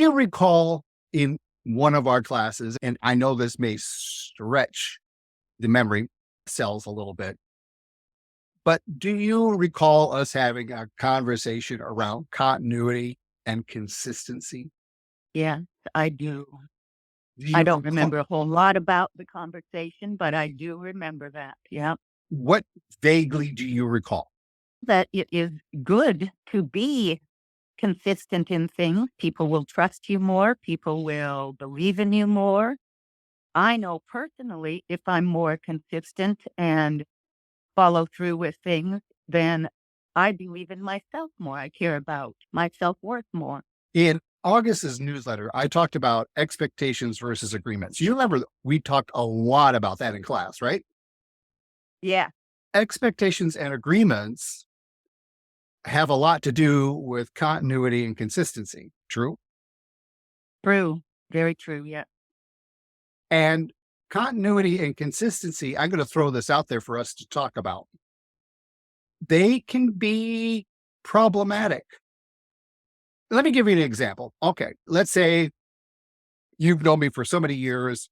you recall in one of our classes, and I know this may stretch the memory cells a little bit, but do you recall us having a conversation around continuity and consistency? Yes, I do. Do I you don't recall remember a whole lot about the conversation, but I do remember that. Yeah. what vaguely do you recall? That it is good to be consistent in things. People will trust you more. People will believe in you more. I know personally, if I'm more consistent and follow through with things, then I believe in myself more. I care about my self worth more. In August's newsletter, I talked about expectations versus agreements. You remember we talked a lot about that in class, right? Yeah, Expectations and agreements have a lot to do with continuity and consistency. True. true. Very true. Yeah. And continuity and consistency, I'm going to throw this out there for us to talk about. They can be problematic. Let me give you an example. Okay. Let's say you've known me for so many years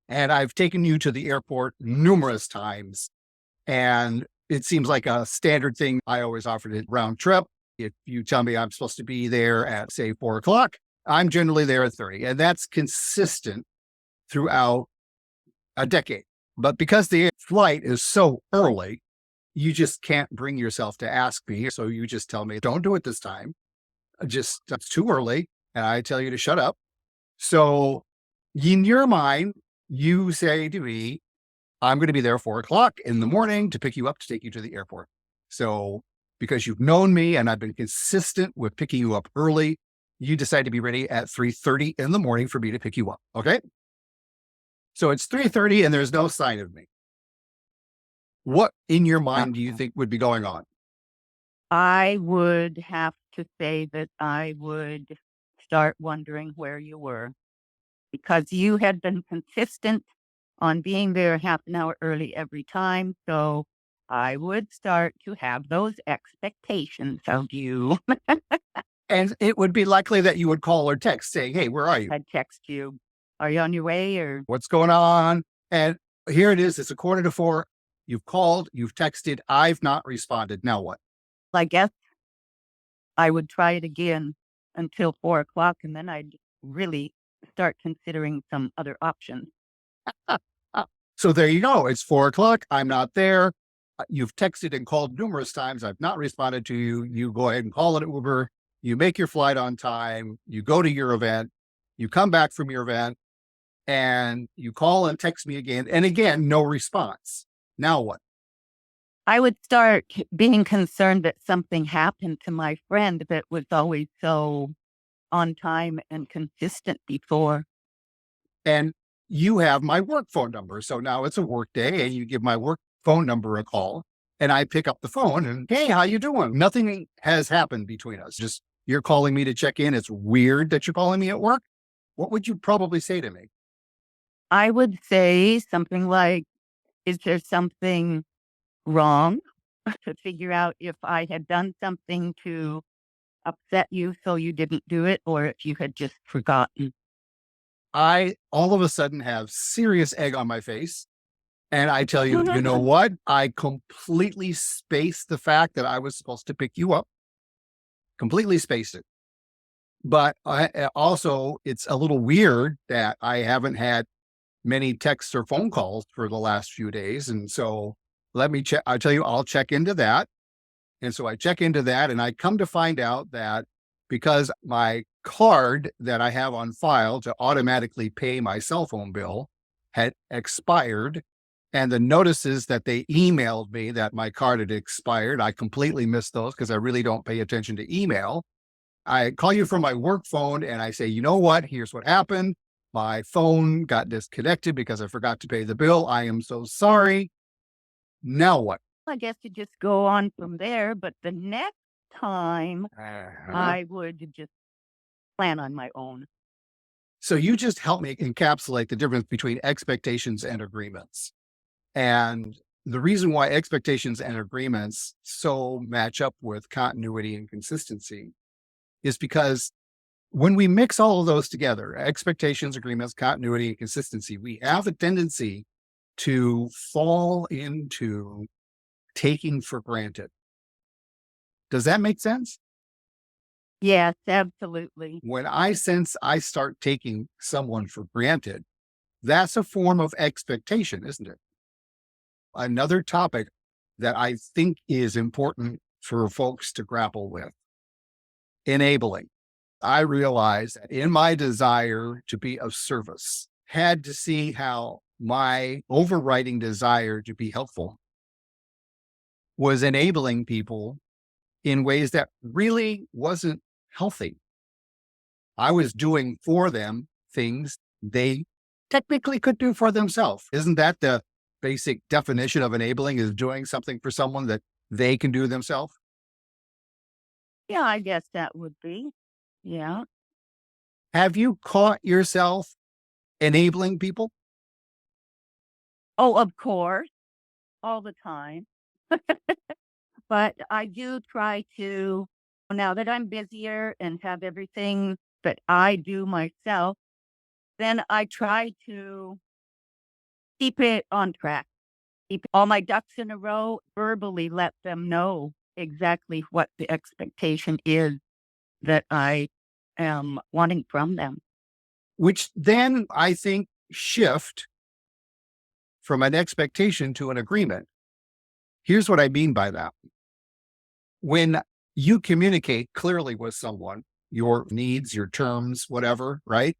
and I've taken you to the airport numerous times. And it seems like a standard thing. I always offered it round trip. If you tell me I'm supposed to be there at, say, 4 o'clock, I'm generally there at 30. And that's consistent throughout a decade. But because the flight is so early, you just can't bring yourself to ask me. So you just tell me, don't do it this time. Just, it's too early. And I tell you to shut up. So in your mind, you say to me, I'm going to be there 4 o'clock in the morning to pick you up to take you to the airport. So because you've known me and I've been consistent with picking you up early, you decide to be ready at 3:30 in the morning for me to pick you up. Okay. So it's 3:30 and there's no sign of me. What in your mind do you think would be going on? I would have to say that I would start wondering where you were because you had been consistent on being there half an hour early every time. So I would start to have those expectations of you. And it would be likely that you would call or text saying, hey, where are you? I'd text you, are you on your way? Or What's going on? And here it is. It's 4:15. You've called, you've texted. I've not responded. Now what? I guess I would try it again until 4 o'clock and then I'd really start considering some other options. So there you go. It's 4 o'clock. I'm not there. You've texted and called numerous times. I've not responded to you. You go ahead and call an Uber. You make your flight on time. You go to your event. You come back from your event and you call and text me again. And again, no response. Now what? I would start being concerned that something happened to my friend that was always so on time and consistent before. And you have my work phone number. So now it's a work day and you give my work phone number a call and I pick up the phone and, hey, how you doing? Nothing has happened between us. Just you're calling me to check in. It's weird that you're calling me at work. What would you probably say to me? I would say something like, is there something wrong? To figure out if I had done something to upset you so you didn't do it, or if you had just forgotten. I all of a sudden have serious egg on my face. And I tell you, you know what? I completely spaced the fact that I was supposed to pick you up, completely spaced it. But also, it's a little weird that I haven't had many texts or phone calls for the last few days. And so let me check. I'll tell you, I'll check into that. And so I check into that and I come to find out that because my card that I have on file to automatically pay my cell phone bill had expired and the notices that they emailed me that my card had expired, I completely missed those because I really don't pay attention to email. I call you from my work phone and I say, you know what? Here's what happened. My phone got disconnected because I forgot to pay the bill. I am so sorry. Now what? I guess you just go on from there. But the next time Uh-huh. I would just plan on my own. So you just help me encapsulate the difference between expectations and agreements. And the reason why expectations and agreements so match up with continuity and consistency is because When we mix all of those together, expectations, agreements, continuity, and consistency, we have a tendency to fall into taking for granted. Does that make sense? Yes, absolutely. When I sense I start taking someone for granted, that's a form of expectation, isn't it? Another topic that I think is important for folks to grapple with: enabling. I realized that in my desire to be of service, had to see how my overriding desire to be helpful was enabling people in ways that really wasn't healthy. I was doing for them things they technically could do for themselves. Isn't that the basic definition of enabling, is doing something for someone that they can do themselves? Yeah, I guess that would be. Yeah. Have you caught yourself enabling people? Oh, of course, all the time. But I do try to, now that I'm busier and have everything that I do myself, then I try to keep it on track, keep all my ducks in a row, verbally let them know exactly what the expectation is that I am wanting from them. Which then I think shift from an expectation to an agreement. Here's what I mean by that. When you communicate clearly with someone, your needs, your terms, whatever, right?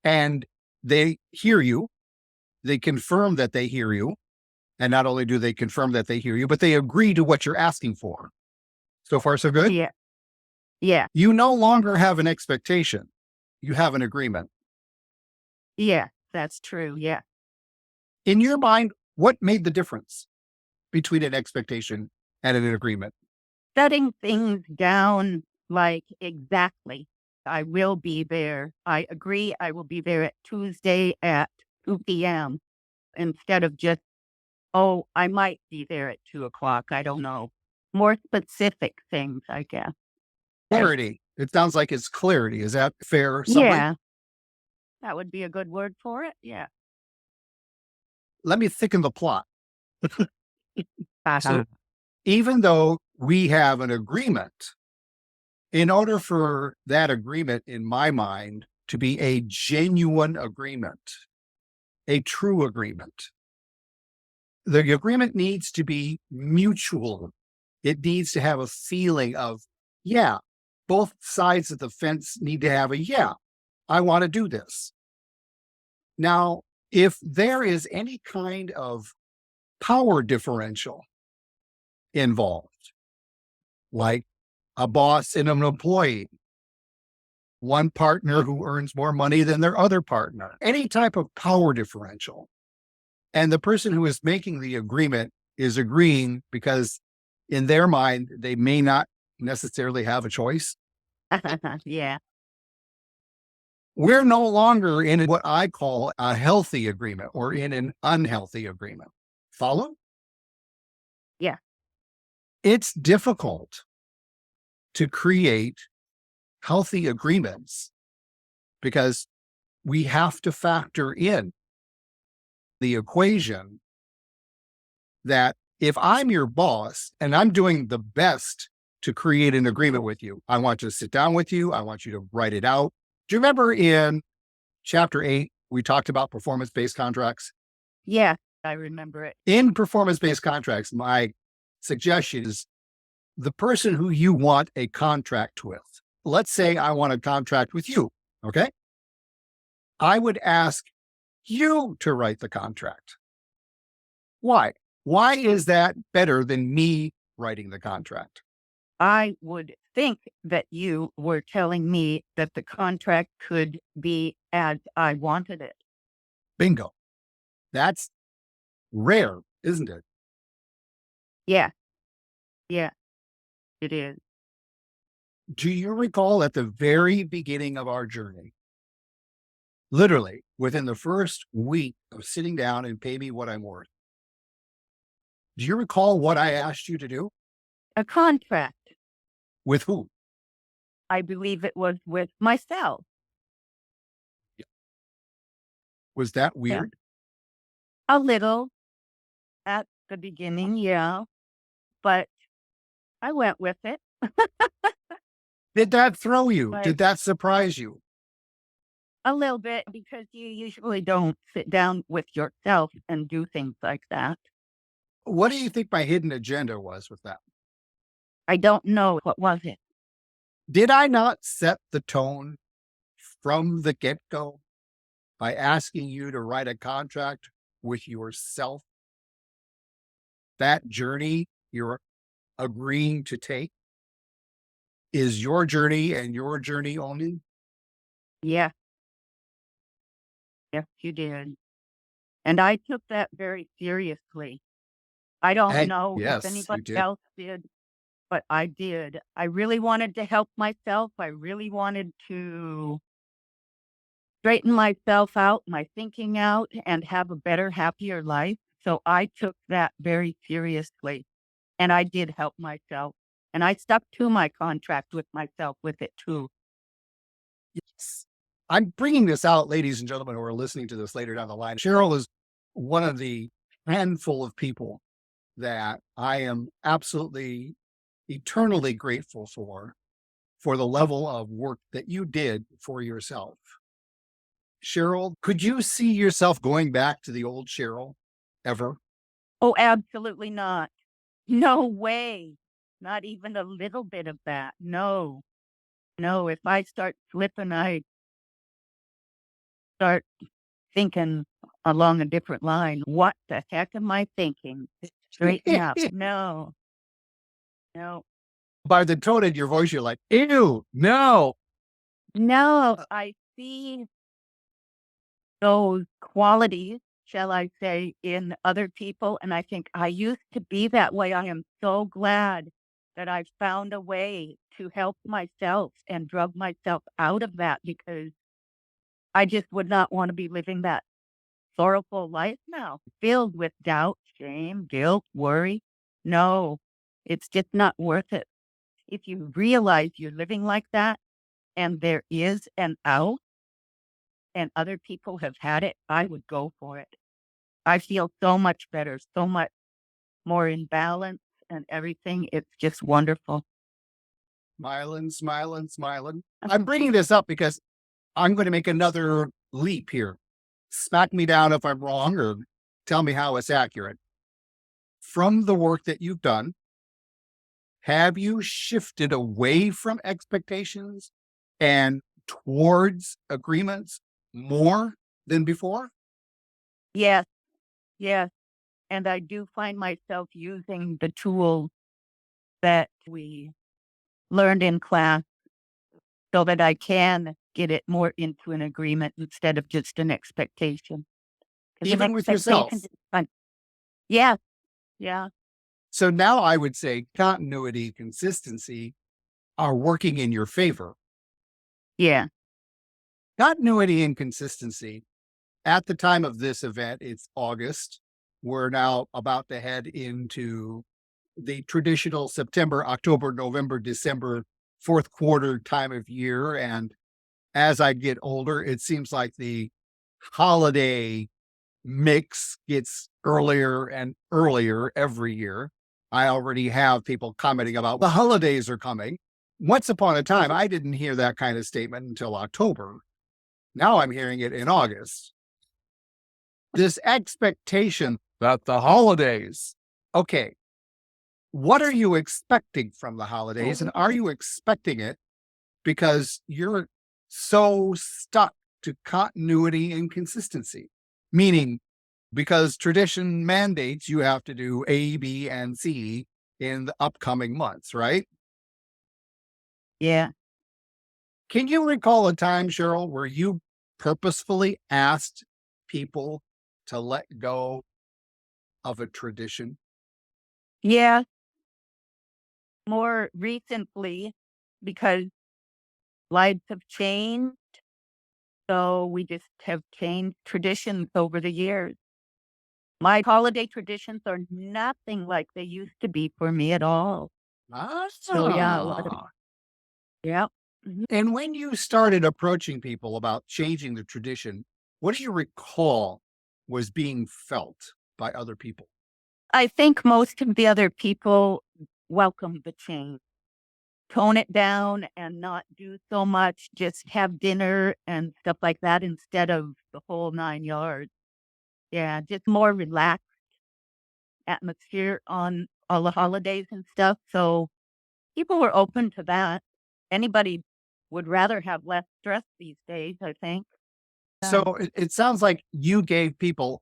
And they hear you, they confirm that they hear you. And not only do they confirm that they hear you, but they agree to what you're asking for. So far, so good. Yeah. Yeah. You no longer have an expectation, you have an agreement. Yeah. That's true. Yeah. In your mind, what made the difference between an expectation and an agreement? Setting things down like exactly. I will be there. I agree I will be there at Tuesday at 2 p.m. instead of just, oh, I might be there at 2 o'clock. I don't know. More specific things, I guess. Clarity. It sounds like it's clarity. Is that fair summary? Yeah, that would be a good word for it. Yeah. Let me thicken the plot. So Uh-huh. even though we have an agreement, in order for that agreement, in my mind, to be a genuine agreement, a true agreement, the agreement needs to be mutual. It needs to have a feeling of, yeah, both sides of the fence need to have a, yeah, I want to do this. Now, if there is any kind of power differential involved, like a boss and an employee, one partner who earns more money than their other partner, any type of power differential, and the person who is making the agreement is agreeing because in their mind, they may not necessarily have a choice. Yeah. We're no longer in what I call a healthy agreement or in an unhealthy agreement. Follow? Yeah. It's difficult to create healthy agreements because we have to factor in the equation that if I'm your boss and I'm doing the best to create an agreement with you, I want to sit down with you, I want you to write it out. Do you remember in chapter 8, we talked about performance based contracts? Yeah. I remember it. In performance based contracts, my suggestion is the person who you want a contract with. Let's say I want a contract with you. Okay. I would ask you to write the contract. Why? Why is that better than me writing the contract? I would think that you were telling me that the contract could be as I wanted it. Bingo. That's rare, isn't it? Yeah. Yeah. It is. Do you recall at the very beginning of our journey, literally within the first week of sitting down and pay me what I'm worth? Do you recall what I asked you to do? A contract. With who? I believe it was with myself. Was that Yeah. weird? A little at the beginning, yeah, but I went with it. Did that throw you? But Did that surprise you? a little bit because you usually don't sit down with yourself and do things like that. What do you think my hidden agenda was with that? I don't know what was it. Did I not set the tone from the get go by asking you to write a contract with yourself? That journey you're agreeing to take is your journey and your journey only. Yeah, yes, you did. And I took that very seriously. I don't Hey, know if yes, anybody you did. else did, but I did. I really wanted to help myself. I really wanted to straighten myself out, my thinking out, and have a better, happier life. So I took that very seriously and I did help myself. And I stuck to my contract with myself with it too. Yes. I'm bringing this out, ladies and gentlemen, who are listening to this later down the line. Cheryl is one of the handful of people that I am absolutely eternally grateful for the level of work that you did for yourself. Cheryl, could you see yourself going back to the old Cheryl ever? Oh, absolutely not. No way. Not even a little bit of that. No, no. If I start slipping, I start thinking along a different line. What the heck am I thinking? Straighten up. No, no, By the tone in your voice, you're like, ew, no. no. I see those qualities, shall I say, in other people. And I think I used to be that way. I am so glad that I found a way to help myself and drug myself out of that because I just would not want to be living that sorrowful life now, filled with doubt, shame, guilt, worry. No, it's just not worth it. If you realize you're living like that and there is an out and other people have had it, I would go for it. I feel so much better, so much more in balance and everything. It's just wonderful. Smiling, smiling, smiling. I'm bringing this up because I'm going to make another leap here. Smack me down if I'm wrong or tell me how it's accurate. From the work that you've done, have you shifted away from expectations and towards agreements more than before? Yes, yes. And I do find myself using the tools that we learned in class so that I can get it more into an agreement instead of just an expectation. Because an Even with expectation yourself. is fun. Yes, yeah, So now I would say continuity, consistency are working in your favor. yeah, Continuity and consistency at the time of this event, it's August. We're now about to head into the traditional September, October, November, December, fourth quarter time of year. And as I get older, it seems like the holiday mix gets earlier and earlier every year. I already have people commenting about the holidays are coming. Once upon a time, I didn't hear that kind of statement until October. Now I'm hearing it in August. This expectation that the holidays, okay, what are you expecting from the holidays? And are you expecting it because you're so stuck to continuity and consistency? Meaning, because tradition mandates you have to do A, B, and C in the upcoming months, right? yeah. Can you recall a time, Cheryl, where you purposefully asked people to let go of a tradition? Yeah, more recently because lives have changed. So we just have changed traditions over the years. My holiday traditions are nothing like they used to be for me at all. So yeah, a lot of Ah, yeah. Mhm. And when you started approaching people about changing the tradition, what do you recall was being felt by other people? I think most of the other people welcome the change. Tone it down and not do so much, just have dinner and stuff like that instead of the whole 9 yards. Yeah, just more relaxed atmosphere on all the holidays and stuff, so people were open to that. Anybody would rather have less stress these days, I think. So Yeah. it sounds like you gave people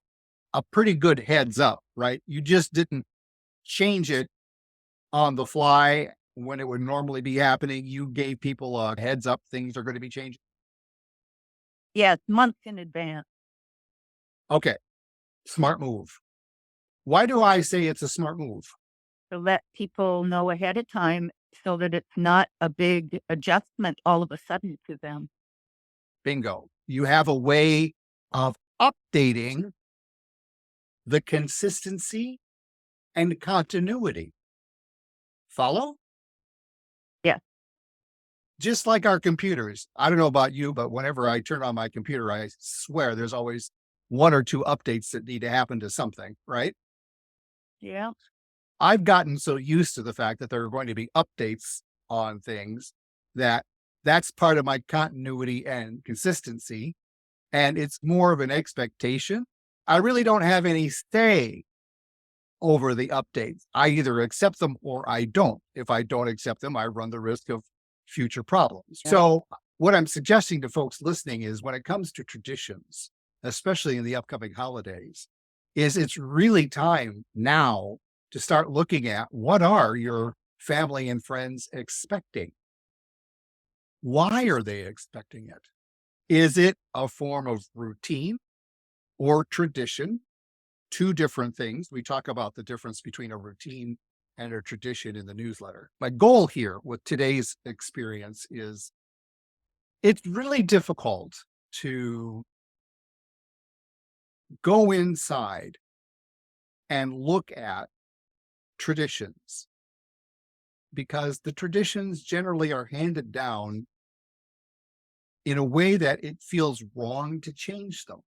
a pretty good heads up, right? You just didn't change it on the fly when it would normally be happening. You gave people a heads up, things are going to be changing. Yes, months in advance. Okay, smart move. Why do I say it's a smart move? To let people know ahead of time so that it's not a big adjustment all of a sudden to them. Bingo. You have a way of updating the consistency and continuity. Follow? Yeah. Just like our computers. I don't know about you, but whenever I turn on my computer, I swear there's always one or two updates that need to happen to something, right? Yeah. I've gotten so used to the fact that there are going to be updates on things that that's part of my continuity and consistency. And it's more of an expectation. I really don't have any say over the updates. I either accept them or I don't. If I don't accept them, I run the risk of future problems. Yeah. So, what I'm suggesting to folks listening is when it comes to traditions, especially in the upcoming holidays, is it's really time now to start looking at what are your family and friends expecting? Why are they expecting it? Is it a form of routine or tradition? Two different things. We talk about the difference between a routine and a tradition in the newsletter. My goal here with today's experience is it's really difficult to go inside and look at traditions because the traditions generally are handed down in a way that it feels wrong to change them.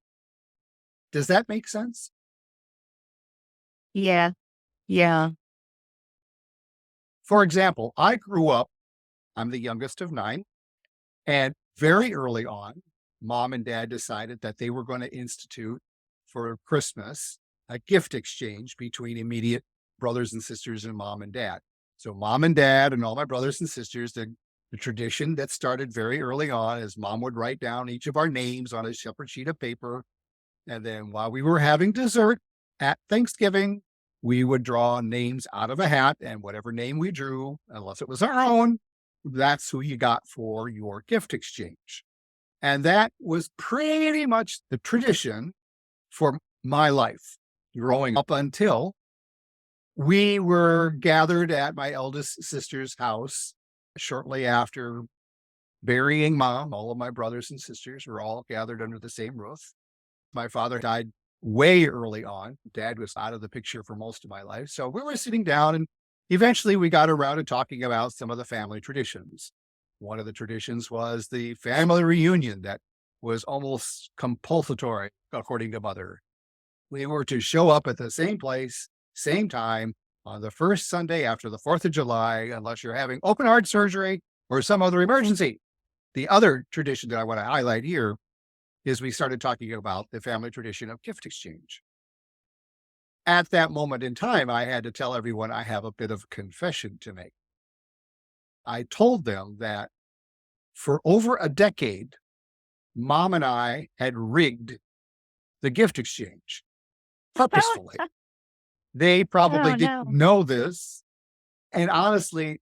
Does that make sense? Yeah. Yeah. For example, I grew up, I'm the youngest of nine. And very early on, mom and dad decided that they were going to institute for Christmas a gift exchange between immediate brothers and sisters and mom and dad. So, mom and dad, and all my brothers and sisters, the tradition that started very early on is mom would write down each of our names on a separate sheet of paper. And then while we were having dessert at Thanksgiving, we would draw names out of a hat, and whatever name we drew, unless it was our own, that's who you got for your gift exchange. And that was pretty much the tradition for my life growing up until we were gathered at my eldest sister's house shortly after burying mom. All of my brothers and sisters were all gathered under the same roof. My father died way early on. Dad was out of the picture for most of my life. So we were sitting down and eventually we got around to talking about some of the family traditions. One of the traditions was the family reunion that was almost compulsory, according to mother. We were to show up at the same place, same time on the first Sunday after the 4th of July, unless you're having open heart surgery or some other emergency. The other tradition that I want to highlight here is we started talking about the family tradition of gift exchange. At that moment in time, I had to tell everyone I have a bit of confession to make. I told them that for over a decade, mom and I had rigged the gift exchange purposefully. They probably Oh, didn't no. know this. And honestly,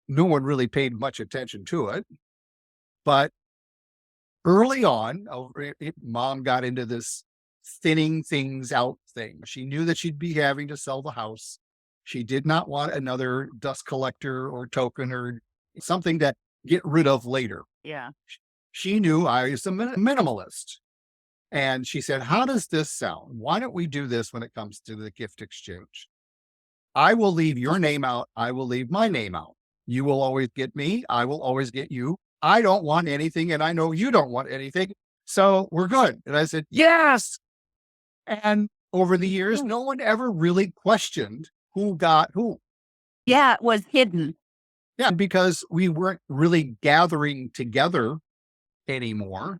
no one really paid much attention to it. But early on, mom got into this thinning things out thing. She knew that she'd be having to sell the house. She did not want another dust collector or token or something to get rid of later. Yeah. She knew I was a minimalist. And she said, how does this sound? Why don't we do this when it comes to the gift exchange? I will leave your name out. I will leave my name out. You will always get me. I will always get you. I don't want anything and I know you don't want anything. So we're good. And I said, yes. And over the years, no one ever really questioned who got who. Yeah, it was hidden. Yeah, because we weren't really gathering together anymore.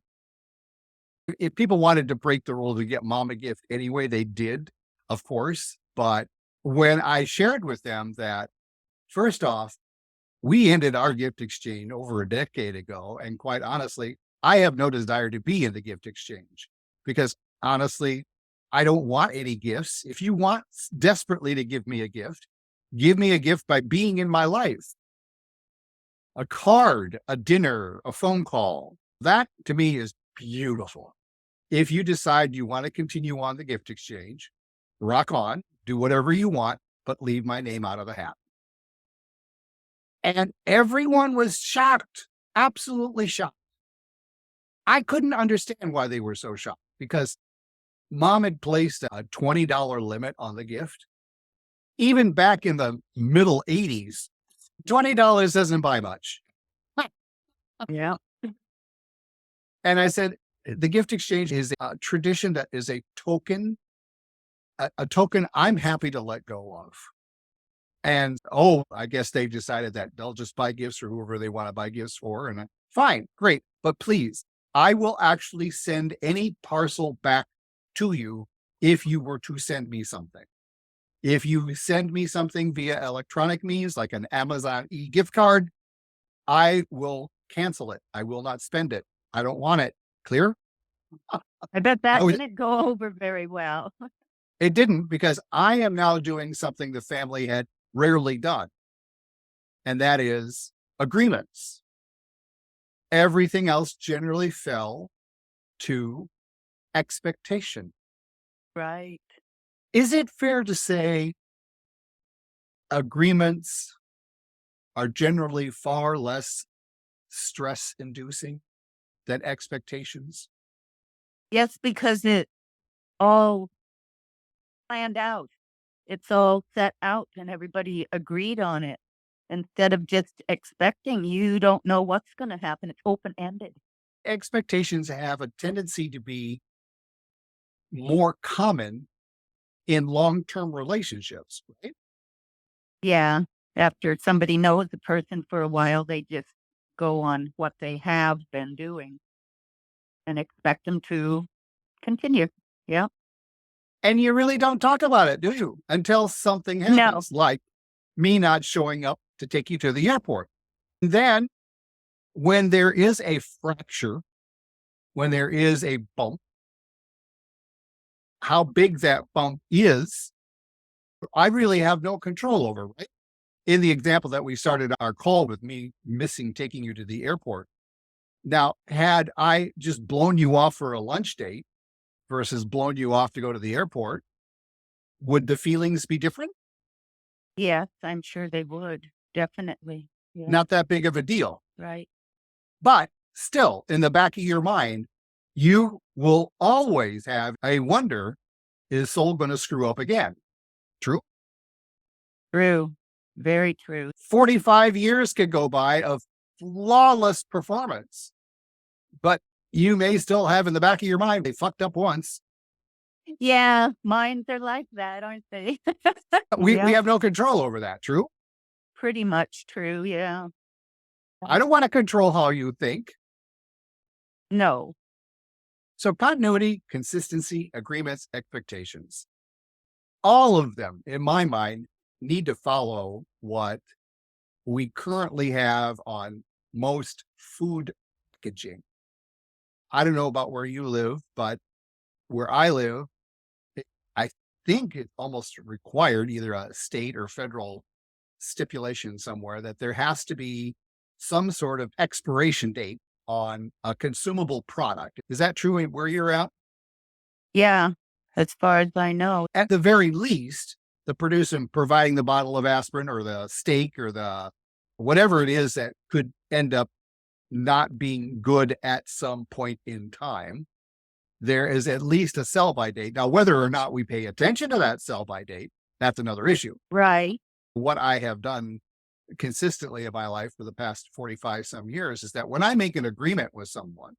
If people wanted to break the rule to get mom a gift anyway, they did, of course. But when I shared with them that, first off, we ended our gift exchange over a decade ago. And quite honestly, I have no desire to be in the gift exchange because honestly, I don't want any gifts. If you want desperately to give me a gift by being in my life. A card, a dinner, a phone call. That to me is beautiful. If you decide you want to continue on the gift exchange, rock on, do whatever you want, but leave my name out of the hat. And everyone was shocked, absolutely shocked. I couldn't understand why they were so shocked because mom had placed a $20 limit on the gift. Even back in the middle 80s, $20 doesn't buy much. Yeah. And I said, the gift exchange is a tradition that is a token, a token I'm happy to let go of. And I guess they decided that they'll just buy gifts for whoever they want to buy gifts for. And fine, great. But please, I will actually send any parcel back to you if you were to send me something. If you send me something via electronic means like an Amazon e-gift card, I will cancel it. I will not spend it. I don't want it. Clear? I bet that was- didn't go over very well. It didn't because I am now doing something the family had rarely done. And that is agreements. Everything else generally fell to expectation. Right. Is it fair to say agreements are generally far less stress inducing than expectations? Yes, because it all planned out. It's all set out and everybody agreed on it. Instead of just expecting, you don't know what's going to happen. It's open ended. Expectations have a tendency to be more common in long-term relationships, right? Yeah. After somebody knows the person for a while, they just go on what they have been doing and expect them to continue. Yeah. And you really don't talk about it, do you? Until something No. happens, like me not showing up to take you to the airport. And then when there is a fracture, when there is a bump, how big that bump is, I really have no control over, right? In the example that we started our call with me missing taking you to the airport. Now, had I just blown you off for a lunch date versus blown you off to go to the airport, would the feelings be different? Yes, I'm sure they would. Definitely. Yeah. Not that big of a deal. Right. But still, in the back of your mind, you will always have a wonder, is Soul going to screw up again? True. True. Very true. 45 years could go by of flawless performance, but you may still have in the back of your mind, they fucked up once. Yeah. Minds are like that, aren't they? We Yeah. have no control over that. True. Pretty much true. Yeah. I don't want to control how you think. No. So continuity, consistency, agreements, expectations, all of them in my mind need to follow what we currently have on most food packaging. I don't know about where you live, but where I live, I think it's almost required, either a state or federal stipulation somewhere, that there has to be some sort of expiration date on a consumable product. Is that true where you're at? Yeah. As far as I know. At the very least, the producer providing the bottle of aspirin or the steak or the whatever it is that could end up not being good at some point in time, there is at least a sell-by date. Now, whether or not we pay attention to that sell-by date, that's another issue. Right. What I have done consistently in my life for the past 45 some years is that when I make an agreement with someone,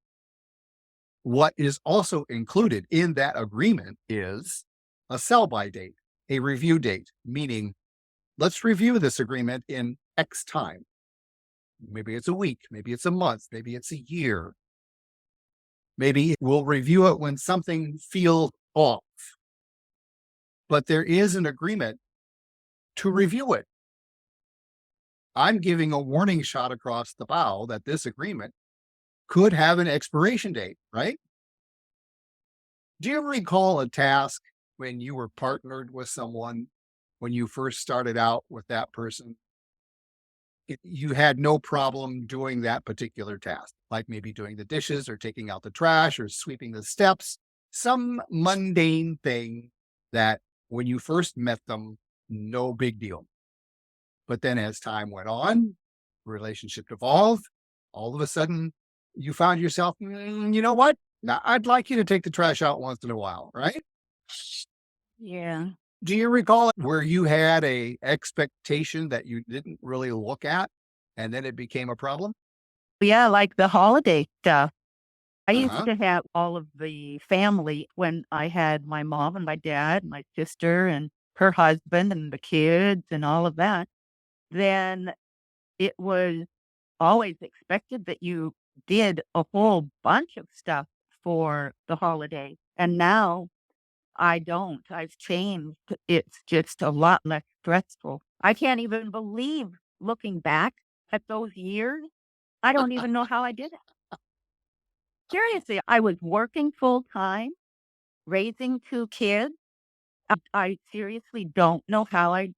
what is also included in that agreement is a sell by date, a review date, meaning let's review this agreement in X time. Maybe it's a week, maybe it's a month, maybe it's a year. Maybe we'll review it when something feels off. But there is an agreement to review it. I'm giving a warning shot across the bow that this agreement could have an expiration date, right? Do you recall a task when you were partnered with someone, when you first started out with that person? You had no problem doing that particular task, like maybe doing the dishes or taking out the trash or sweeping the steps, some mundane thing that when you first met them, no big deal. But then as time went on, relationship evolved, all of a sudden you found yourself, you know what? Now, I'd like you to take the trash out once in a while, right? Yeah. Do you recall where you had a expectation that you didn't really look at and then it became a problem? Yeah, like the holiday stuff. I used Uh-huh. to have all of the family when I had my mom and my dad, my sister and her husband and the kids and all of that. Then it was always expected that you did a whole bunch of stuff for the holiday. And now I don't. I've changed. It's just a lot less stressful. I can't even believe looking back at those years. I don't even know how I did it. Seriously, I was working full time, raising 2 kids. I seriously don't know how I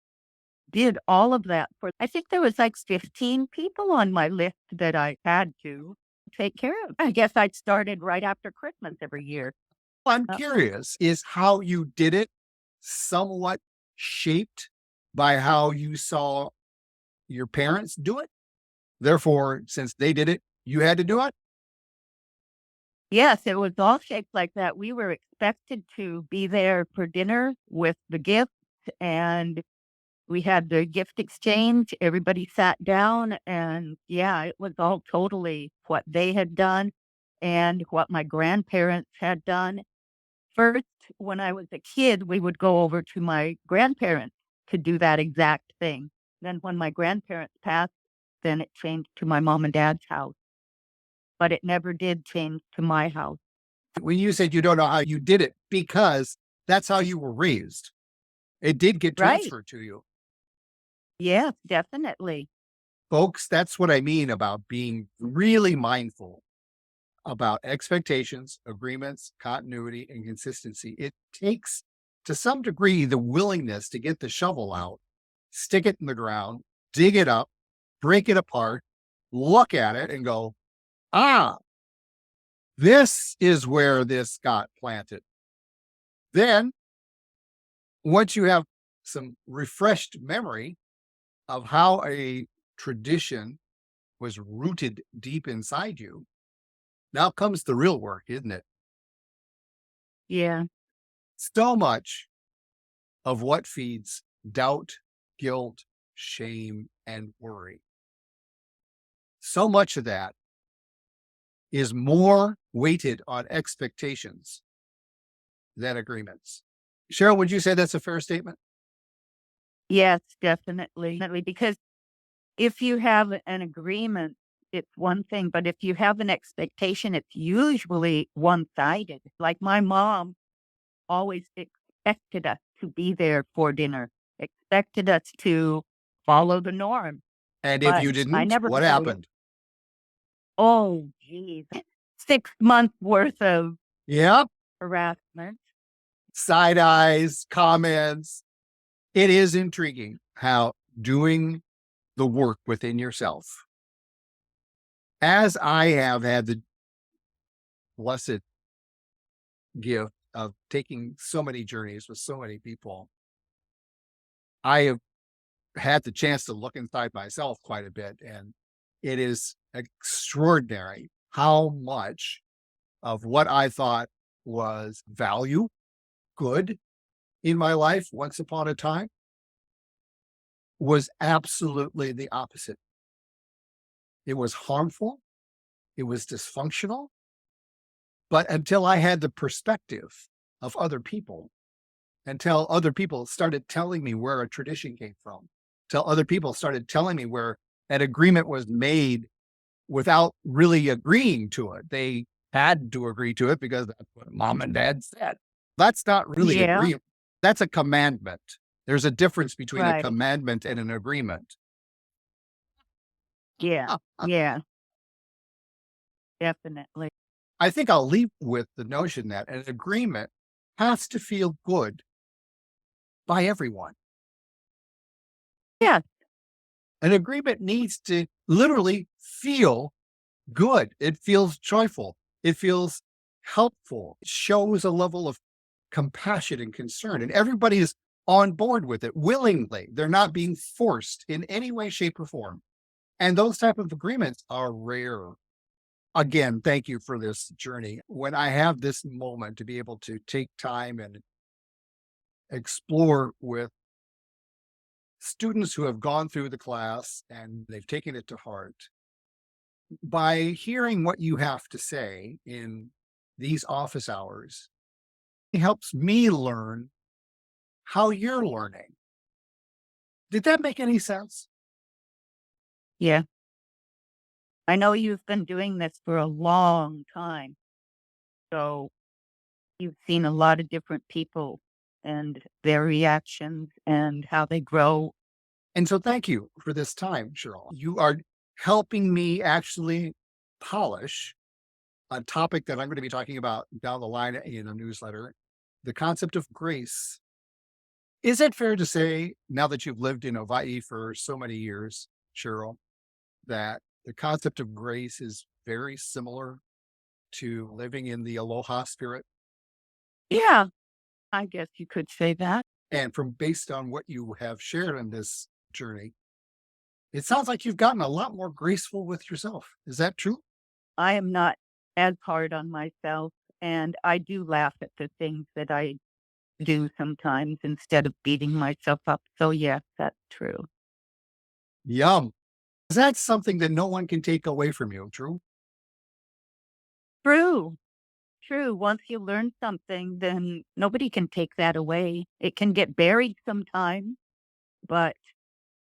did all of that for I think there was like 15 people on my list that I had to take care of. I guess I'd started right after Christmas every year. I'm Uh, curious, is how you did it somewhat shaped by how you saw your parents do it? Therefore, since they did it, you had to do it? yes, it was all shaped like that. We were expected to be there for dinner with the gifts, and we had the gift exchange. Everybody sat down, and yeah, it was all totally what they had done and what my grandparents had done. First, when I was a kid, we would go over to my grandparents to do that exact thing. Then when my grandparents passed, then it changed to my mom and dad's house, but it never did change to my house. When you said you don't know how you did it, because that's how you were raised. It did get Right. transferred to you. Yes, definitely. Folks, that's what I mean about being really mindful about expectations, agreements, continuity, and consistency. It takes, to some degree, the willingness to get the shovel out, stick it in the ground, dig it up, break it apart, look at it, and go, ah, this is where this got planted. Then, once you have some refreshed memory of how a tradition was rooted deep inside you, now comes the real work, isn't it? Yeah. So much of what feeds doubt, guilt, shame, and worry. So much of that is more weighted on expectations than agreements. Cheryl, would you say that's a fair statement? Yes, definitely. Definitely. Because if you have an agreement, it's one thing, but if you have an expectation, it's usually one sided. Like my mom always expected us to be there for dinner, expected us to follow the norm, And if but you I didn't, never what followed. happened? Oh, geez. 6 months worth of Yep. harassment. Side eyes, comments. It is intriguing how doing the work within yourself, as I have had the blessed gift of taking so many journeys with so many people, I have had the chance to look inside myself quite a bit. And it is extraordinary how much of what I thought was value, good in my life once upon a time was absolutely the opposite. It was harmful. It was dysfunctional. But until I had the perspective of other people, until other people started telling me where a tradition came from, till other people started telling me where an agreement was made without really agreeing to it. They had to agree to it because that's what mom and dad said. That's not really Yeah. agreement. That's a commandment. There's a difference between a Right. commandment and an agreement. Yeah. Yeah. Definitely. I think I'll leave with the notion that an agreement has to feel good by everyone. Yeah. An agreement needs to literally feel good. It feels joyful. It feels helpful. It shows a level of compassion and concern, and everybody is on board with it willingly. They're not being forced in any way, shape, or form. And those type of agreements are rare. Again, thank you for this journey. When I have this moment to be able to take time and explore with students who have gone through the class and they've taken it to heart, by hearing what you have to say in these office hours, it helps me learn how you're learning. Did that make any sense? Yeah. I know you've been doing this for a long time. So you've seen a lot of different people and their reactions and how they grow. And so thank you for this time, Cheryl. You are helping me actually polish a topic that I'm going to be talking about down the line in a newsletter, the concept of grace. Is it fair to say, now that you've lived in Hawaii for so many years, Cheryl, that the concept of grace is very similar to living in the aloha spirit? Yeah, I guess you could say that. And from based on what you have shared in this journey, it sounds like you've gotten a lot more graceful with yourself. Is that true? I am not as hard on myself, and I do laugh at the things that I do sometimes instead of beating myself up. So, yes, that's true. Yum. That's something that no one can take away from you. True. True. True. Once you learn something, then nobody can take that away. It can get buried sometimes, but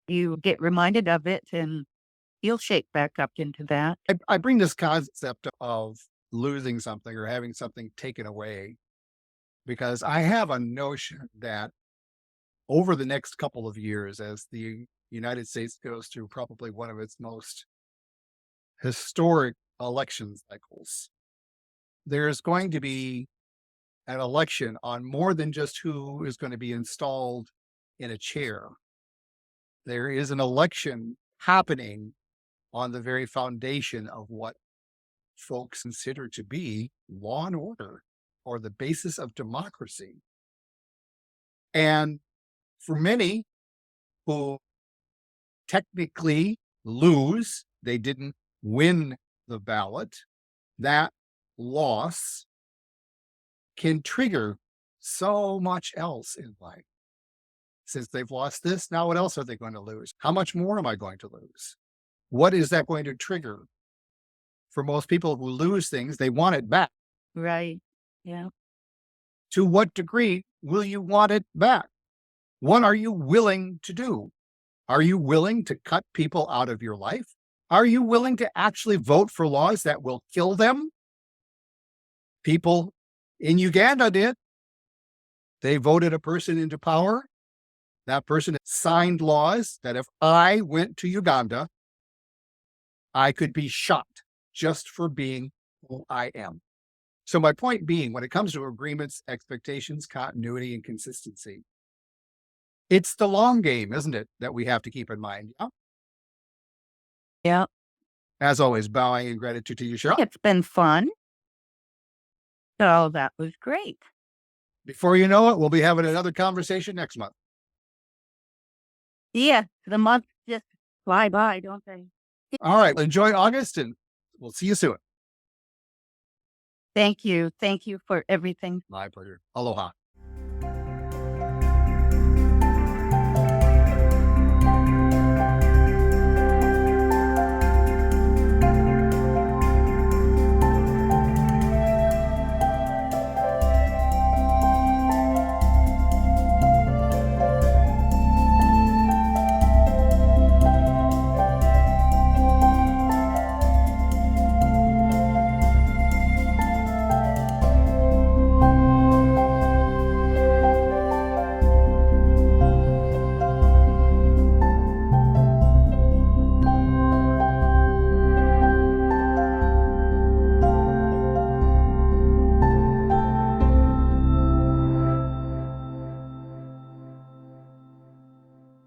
you get reminded of it and you'll shake back up into that. I bring this concept of losing something or having something taken away because I have a notion that over the next couple of years, as the United States goes through probably one of its most historic election cycles, there's going to be an election on more than just who is going to be installed in a chair. There is an election happening on the very foundation of what folks consider to be law and order or the basis of democracy. And for many who technically lose, they didn't win the ballot, that loss can trigger so much else in life. Since they've lost this, now what else are they going to lose? How much more am I going to lose? What is that going to trigger? For most people who lose things, they want it back. Right. Yeah. To what degree will you want it back? What are you willing to do? Are you willing to cut people out of your life? Are you willing to actually vote for laws that will kill them? People in Uganda did. They voted a person into power. That person signed laws that if I went to Uganda, I could be shot just for being who I am. So my point being, when it comes to agreements, expectations, continuity, and consistency, it's the long game, isn't it, that we have to keep in mind? Yeah? Yeah. As always, bowing in gratitude to you, Cheryl. It's been fun. So that was great. Before you know it, we'll be having another conversation next month. Yeah. The months just fly by, don't they? All right. Enjoy August and we'll see you soon. Thank you. Thank you for everything. My pleasure. Aloha.